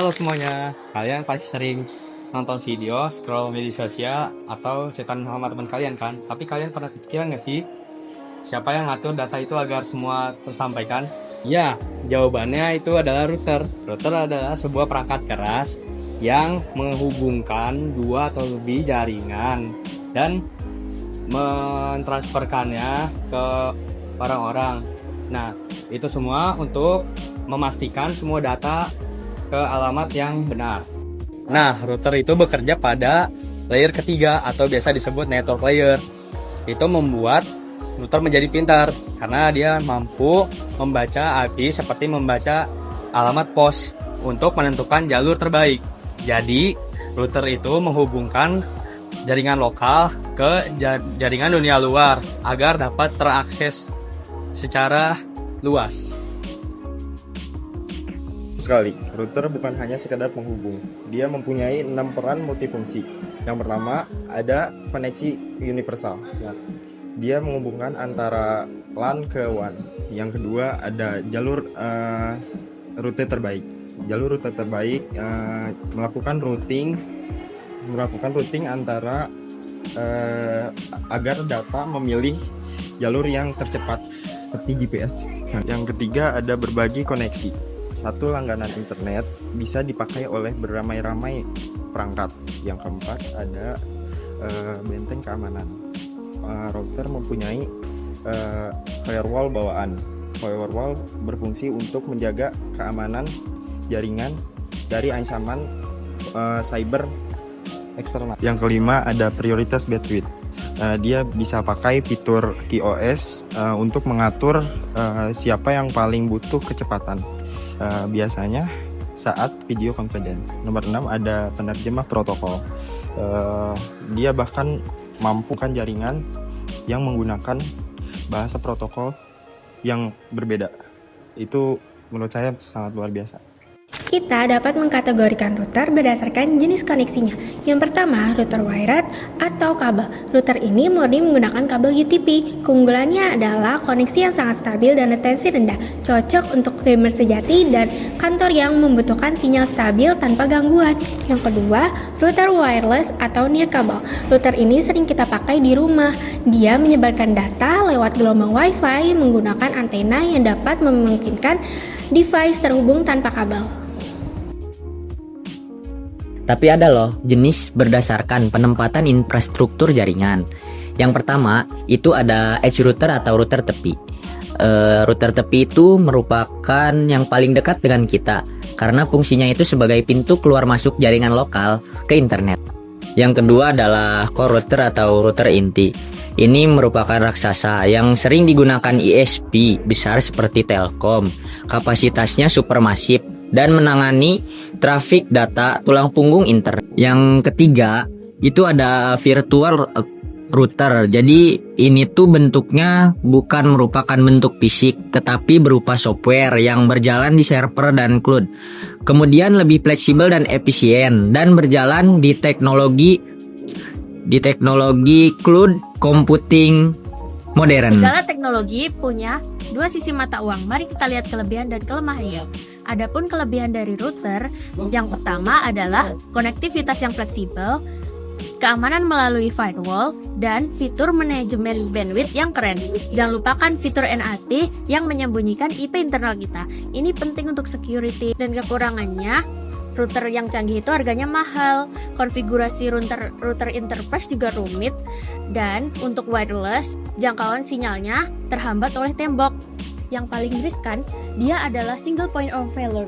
Halo semuanya, kalian pasti sering nonton video, scroll media sosial, atau chatan sama teman kalian kan? Tapi kalian pernah kepikiran nggak sih, siapa yang ngatur data itu agar semua tersampaikan? Ya, jawabannya itu adalah router. Router adalah sebuah perangkat keras yang menghubungkan dua atau lebih jaringan dan mentransferkannya ke orang-orang. Nah, itu semua untuk memastikan semua data ke alamat yang benar. Nah, router itu bekerja pada layer ketiga atau biasa disebut network layer. Itu membuat router menjadi pintar karena dia mampu membaca IP seperti membaca alamat pos untuk menentukan jalur terbaik. Jadi, router itu menghubungkan jaringan lokal ke jaringan dunia luar agar dapat terakses secara luas. Sekali, router bukan hanya sekedar penghubung. Dia mempunyai 6 peran multifungsi. Yang pertama, ada koneksi universal. Dia menghubungkan antara LAN ke WAN. Yang kedua, ada jalur rute terbaik. Jalur rute terbaik melakukan routing antara agar data memilih jalur yang tercepat seperti GPS. Yang ketiga, ada berbagi koneksi. Satu langganan internet bisa dipakai oleh beramai-ramai perangkat. Yang keempat, ada benteng keamanan. Router mempunyai firewall bawaan. Firewall berfungsi untuk menjaga keamanan jaringan dari ancaman cyber eksternal. Yang kelima, ada prioritas bandwidth. Dia bisa pakai fitur TOS untuk mengatur siapa yang paling butuh kecepatan. Biasanya saat video conference. Nomor 6, ada penerjemah protokol. Dia bahkan mampu kan jaringan yang menggunakan bahasa protokol yang berbeda. Itu menurut saya sangat luar biasa. Kita dapat mengkategorikan router berdasarkan jenis koneksinya. Yang pertama, router wired atau kabel. Router ini murni menggunakan kabel UTP. Keunggulannya adalah koneksi yang sangat stabil dan latensi rendah, cocok untuk gamer sejati dan kantor yang membutuhkan sinyal stabil tanpa gangguan. Yang kedua, router wireless atau nirkabel. Router ini sering kita pakai di rumah. Dia menyebarkan data lewat gelombang WiFi menggunakan antena yang dapat memungkinkan device terhubung tanpa kabel. Tapi ada loh jenis berdasarkan penempatan infrastruktur jaringan. Yang pertama itu ada edge router atau router tepi. Router tepi itu merupakan yang paling dekat dengan kita karena fungsinya itu sebagai pintu keluar masuk jaringan lokal ke internet. Yang kedua adalah core router atau router inti. Ini merupakan raksasa yang sering digunakan ISP besar seperti Telkom. Kapasitasnya supermasif dan menangani trafik data tulang punggung internet. Yang ketiga itu ada virtual router. Jadi ini tuh bentuknya bukan merupakan bentuk fisik tetapi berupa software yang berjalan di server dan cloud. Kemudian lebih fleksibel dan efisien dan berjalan di teknologi cloud computing modern. Segala teknologi punya dua sisi mata uang. Mari kita lihat kelebihan dan kelemahannya. Adapun kelebihan dari router, yang pertama adalah konektivitas yang fleksibel, keamanan melalui firewall, dan fitur manajemen bandwidth yang keren. Jangan lupakan fitur NAT yang menyembunyikan IP internal kita. Ini penting untuk security. Dan kekurangannya, router yang canggih itu harganya mahal, konfigurasi router enterprise juga rumit, dan untuk wireless, jangkauan sinyalnya terhambat oleh tembok. Yang paling riskan, dia adalah single point of failure.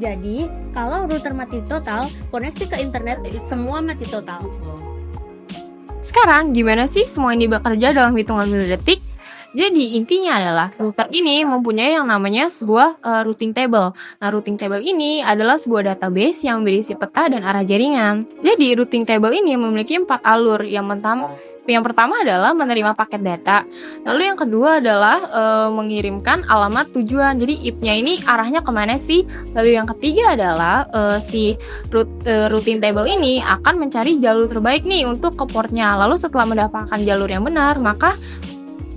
Jadi, kalau router mati total, koneksi ke internet semua mati total. Sekarang, gimana sih semua ini bekerja dalam hitungan milidetik? Jadi, intinya adalah router ini mempunyai yang namanya sebuah routing table. Nah, routing table ini adalah sebuah database yang berisi peta dan arah jaringan. Jadi, routing table ini memiliki 4 alur. Yang pertama adalah menerima paket data. Lalu yang kedua adalah mengirimkan alamat tujuan. Jadi IP-nya ini arahnya kemana sih? Lalu yang ketiga adalah routing table ini akan mencari jalur terbaik nih untuk ke portnya. Lalu setelah mendapatkan jalur yang benar, maka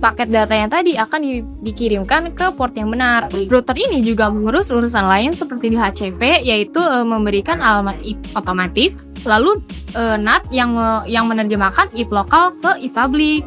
paket data yang tadi akan dikirimkan ke port yang benar. Router ini juga mengurus urusan lain seperti di HCP, yaitu memberikan alamat IP otomatis, lalu NAT yang menerjemahkan IP lokal ke IP public.